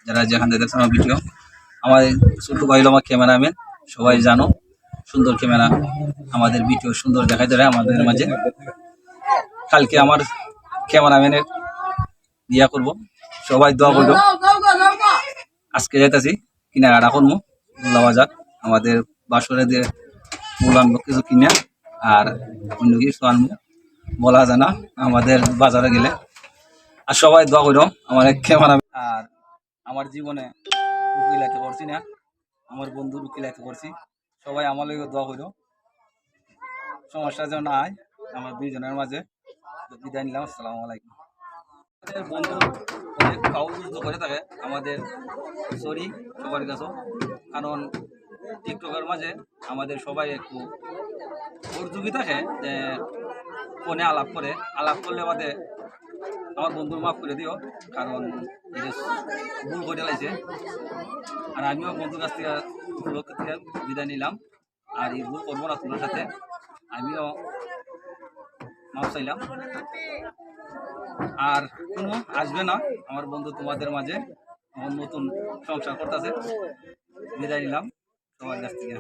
যারা যেখান থেকে দেখছেন আমার ভিডিও। আমার ছোট ভাই হলো আমার ক্যামেরাম্যান, সবাই জানো সুন্দর ক্যামেরা, আমাদের ভিডিও সুন্দর দেখাই দেয় আমাদের মাঝে। কালকে আমার ক্যামেরাম্যানের ইয়া করবো, সবাই দোয়া করবো। আজকে যাইতাছি কিনাকাটা করবো মোল্লা বাজার, আমাদের বাসরে দিয়ে মূল আনবো কিছু কিনে, আর অন্য কিছু আনবো বলা যায় না আমাদের বাজারে গেলে। আর সবাই দোয়া করো আমার ক্যামেরা। আর আমার জীবনে উকিলাইতে করছি না, আমার বন্ধুর উকিলাইতে করছি, সবাই আমার লগে দোয়া করো, সমস্যা যেন না হয় আমার দুইজনের মাঝে। বিদায় নিলাম, আসসালামু আলাইকুম। আমাদের বন্ধু অনেক কাউ যুদ্ধ করে থাকে আমাদের, সরি সবার কাছে, কারণ টিকটকের মাঝে আমাদের সবাই একটু অর্জুকি থাকে যে ফোনে আলাপ করলে বাদে আমার বন্ধুর মাফ করে দিও, কারণ এটা ভুল করে লাইছে। আর আমিও বন্ধুর কাছ থেকে বিদায় নিলাম, আর এই ভুল করবো না তোমার সাথে, আমিও মাফ চাইলাম। আর কোনো আসবে না আমার বন্ধু তোমাদের মাঝে, আমার নতুন সংসার করতেছে। বিদায় নিলাম সবার কাছ থেকে।